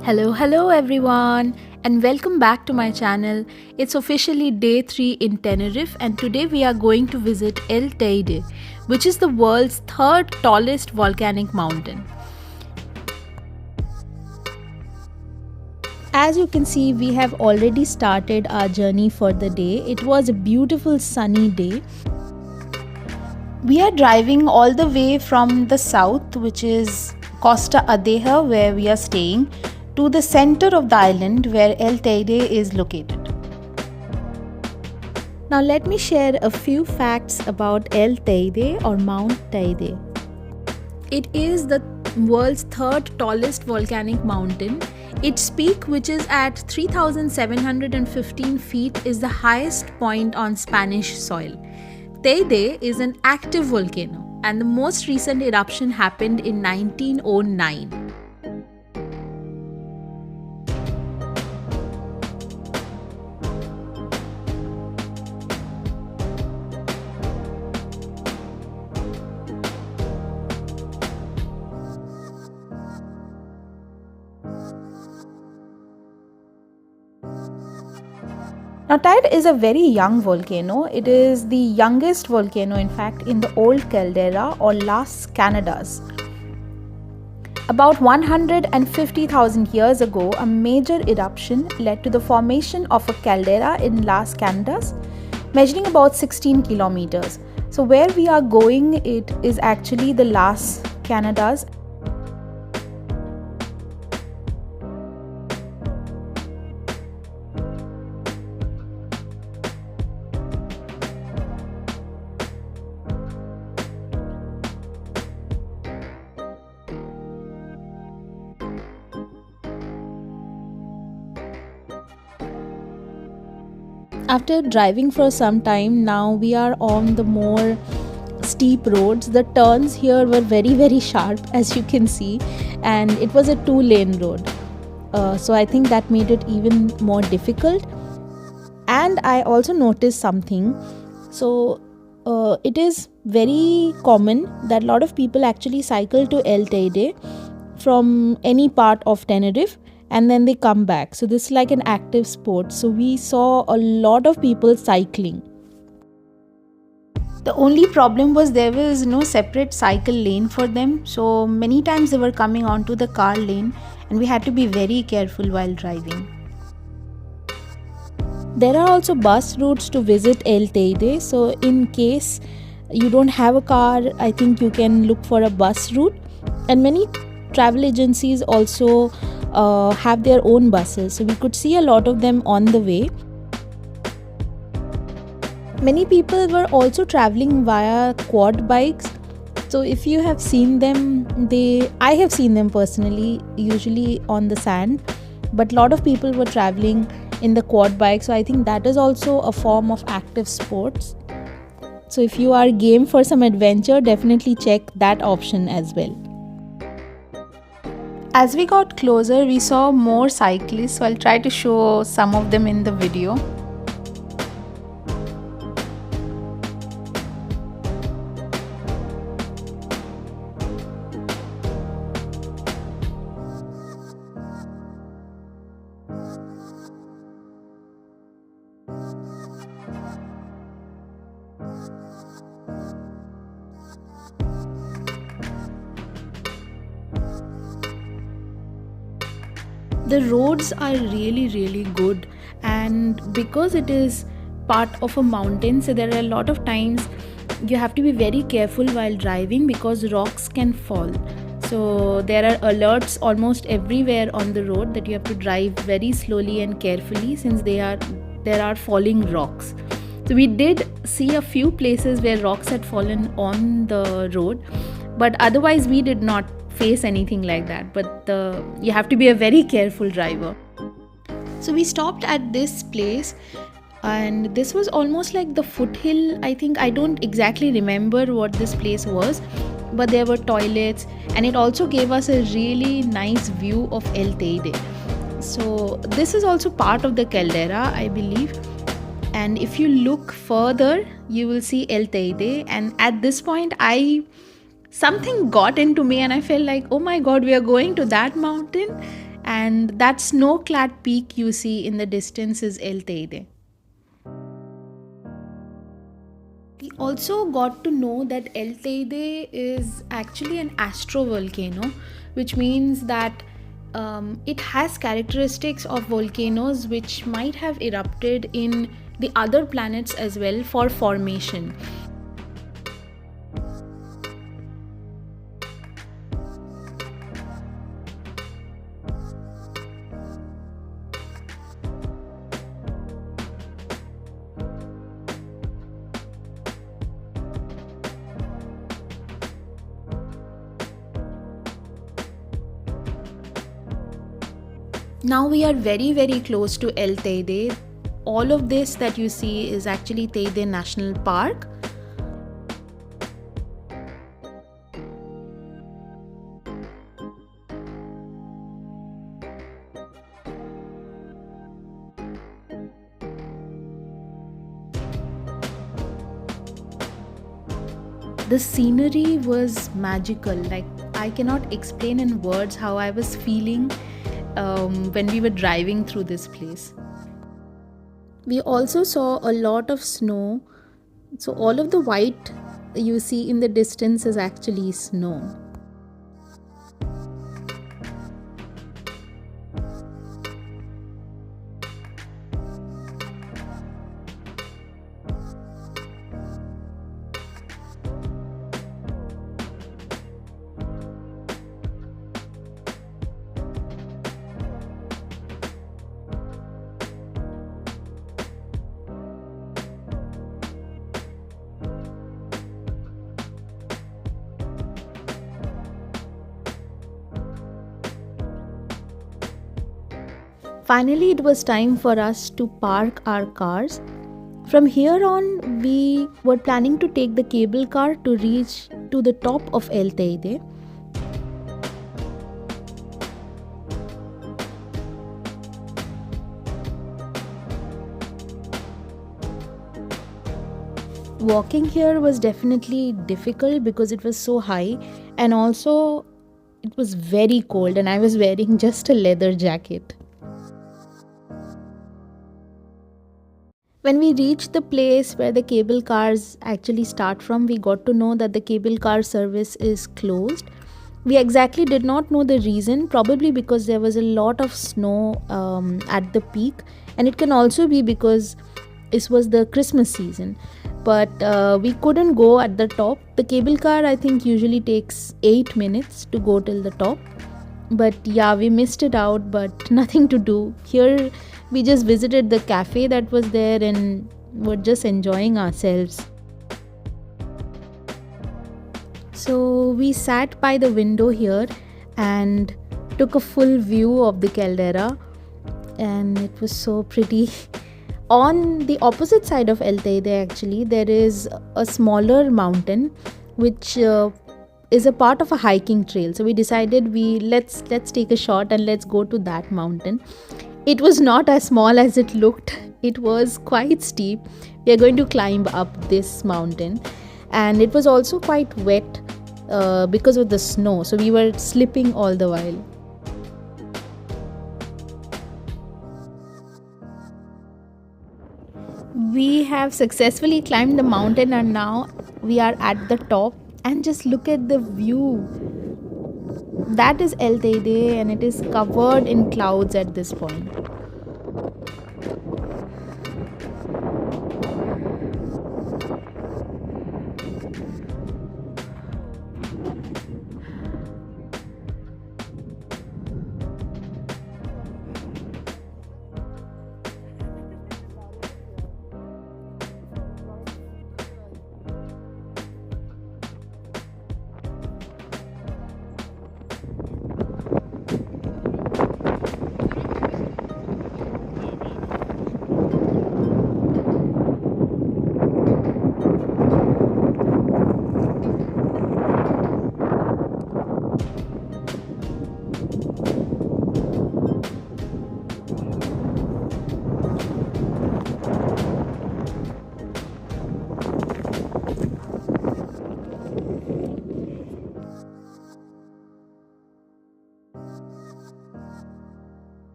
Hello everyone, and welcome back to my channel. It's officially day 3 in Tenerife, and today we are going to visit El Teide, which is the world's third tallest volcanic mountain. As you can see, we have already started our journey for the day. It was a beautiful sunny day. We are driving all the way from the south, which is Costa Adeja, where we are staying, to the center of the island where El Teide is located. Now let me share a few facts about El Teide or Mount Teide. It is the world's third tallest volcanic mountain. Its peak, which is at 3,715 feet, is the highest point on Spanish soil. Teide is an active volcano, and the most recent eruption happened in 1909. Now, Teide is a very young volcano. It is the youngest volcano, in fact, in the old caldera or Las Canadas. About 150,000 years ago, a major eruption led to the formation of a caldera in Las Canadas, measuring about 16 kilometers. So, where we are going, it is actually the Las Canadas. After driving for some time, now we are on the more steep roads. The turns here were very sharp, as you can see, and it was a 2-lane road. So I think that made it even more difficult. And I also noticed something. So it is very common that a lot of people actually cycle to El Teide from any part of Tenerife, and then they come back. So this is like an active sport. So we saw a lot of people cycling. The only problem was there was no separate cycle lane for them. So many times they were coming onto the car lane, and we had to be very careful while driving. There are also bus routes to visit El Teide. So in case you don't have a car, I think you can look for a bus route. And many travel agencies also have their own buses, so we could see a lot of them on the way. Many people were also traveling via quad bikes. So if you have seen them, I have seen them personally, usually on the sand, but a lot of people were traveling in the quad bike. So I think that is also a form of active sports. So if you are game for some adventure, definitely check that option as well. As we got closer, we saw more cyclists, so I'll try to show some of them in the video. The roads are really good, and because it is part of a mountain, so there are a lot of times you have to be very careful while driving because rocks can fall. So there are alerts almost everywhere on the road that you have to drive very slowly and carefully, since there are falling rocks. So we did see a few places where rocks had fallen on the road, but otherwise we did not face anything like that. But you have to be a very careful driver. So we stopped at this place, and this was almost like the foothill. I don't exactly remember what this place was, but there were toilets, and it also gave us a really nice view of El Teide. So this is also part of the caldera, I believe, and if you look further you will see El Teide. And at this point something got into me, and I felt like, oh my god, we are going to that mountain. and that snow-clad peak you see in the distance is El Teide. We also got to know that El Teide is actually an astrovolcano, which means that it has characteristics of volcanoes which might have erupted in the other planets as well for formation. Now we are very close to El Teide. All of this that you see is actually Teide National Park. The scenery was magical. Like, I cannot explain in words how I was feeling when we were driving through this place. We also saw a lot of snow. So all of the white you see in the distance is actually snow. Finally, it was time for us to park our cars. From here on, we were planning to take the cable car to reach to the top of El Teide. Walking here was definitely difficult because it was so high, and also it was very cold, and I was wearing just a leather jacket. When we reached the place where the cable cars actually start from, we got to know that the cable car service is closed. We exactly did not know the reason, probably because there was a lot of snow at the peak, and it can also be because this was the Christmas season. But we couldn't go at the top. The cable car, I think, usually takes 8 minutes to go till the top. But yeah, we missed it out, but nothing to do. Here we just visited the cafe that was there and were just enjoying ourselves. So we sat by the window here and took a full view of the caldera, and it was so pretty. On the opposite side of El Teide, actually, there is a smaller mountain which is a part of a hiking trail. So we decided let's take a shot and let's go to that mountain. It was not as small as it looked. It was quite steep. We are going to climb up this mountain, and it was also quite wet because of the snow. So we were slipping all the while. We have successfully climbed the mountain, and now we are at the top, and just look at the view. That is El Teide, and it is covered in clouds at this point.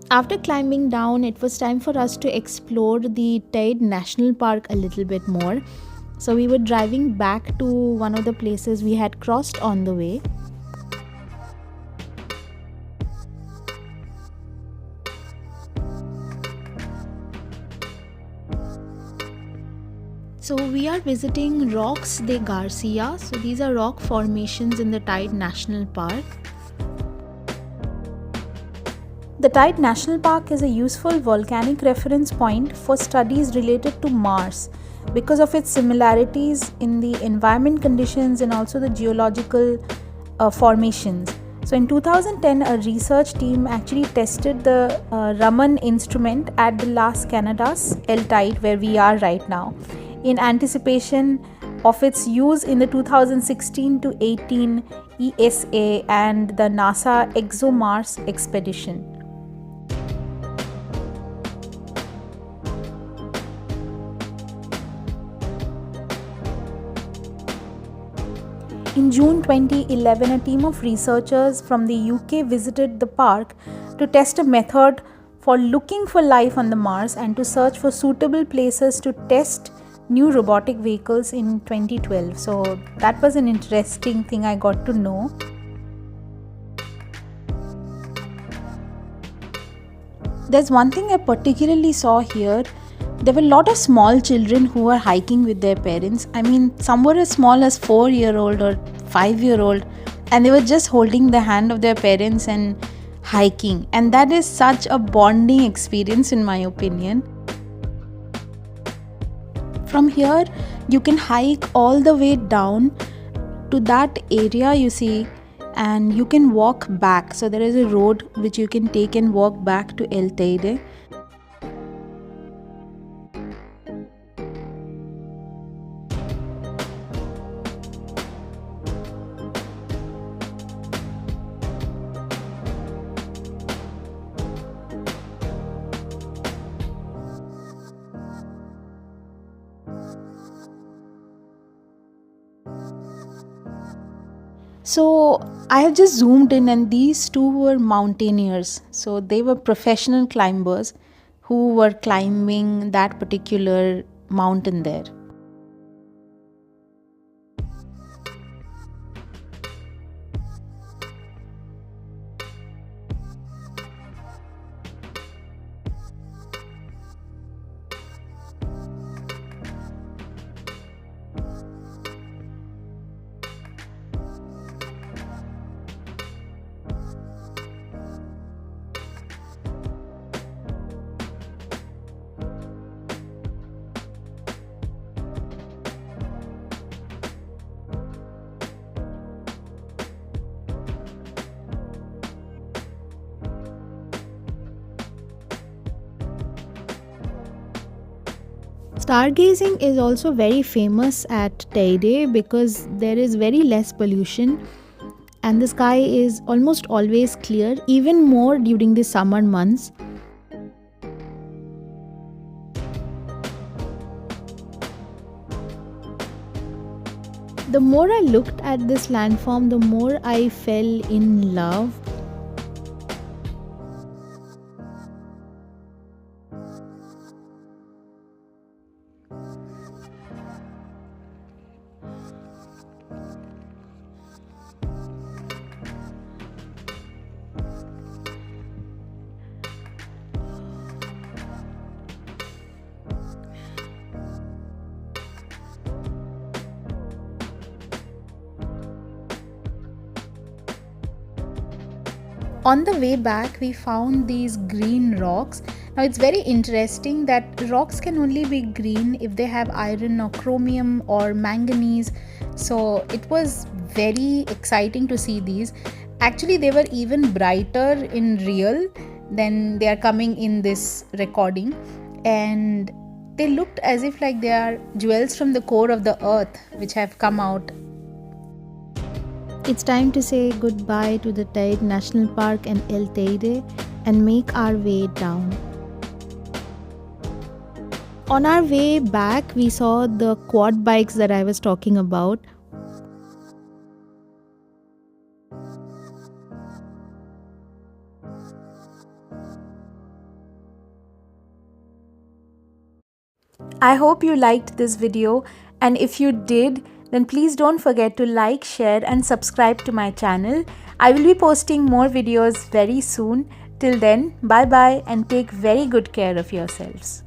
After climbing down, it was time for us to explore the Teide National Park a little bit more. So we were driving back to one of the places we had crossed on the way. So we are visiting Rocks de Garcia. So these are rock formations in the Teide National Park. The Teide National Park is a useful volcanic reference point for studies related to Mars because of its similarities in the environment conditions and also the geological formations. So in 2010, a research team actually tested the Raman instrument at the Las Canadas El Teide, where we are right now, in anticipation of its use in the 2016 to 18 ESA and the NASA ExoMars expedition. In June 2011, a team of researchers from the UK visited the park to test a method for looking for life on the Mars and to search for suitable places to test new robotic vehicles in 2012. So that was an interesting thing I got to know. There's one thing I particularly saw here. There were a lot of small children who were hiking with their parents. I mean, some were as small as 4-year-old or 5-year-old, and they were just holding the hand of their parents and hiking. And that is such a bonding experience, in my opinion. From here, you can hike all the way down to that area you see, and you can walk back. So there is a road which you can take and walk back to El Teide. So I have just zoomed in, and these two were mountaineers. So they were professional climbers who were climbing that particular mountain there. Stargazing is also very famous at Teide because there is very less pollution and the sky is almost always clear, even more during the summer months. The more I looked at this landform, the more I fell in love. On the way back, we found these green rocks. Now it's very interesting that rocks can only be green if they have iron or chromium or manganese. So it was very exciting to see these. Actually, they were even brighter in real than they are coming in this recording. And they looked as if like they are jewels from the core of the earth which have come out. It's time to say goodbye to the Teide National Park and El Teide and make our way down. On our way back, we saw the quad bikes that I was talking about. I hope you liked this video, and if you did, then please don't forget to like, share and subscribe to my channel. I will be posting more videos very soon. Till then, bye bye and take very good care of yourselves.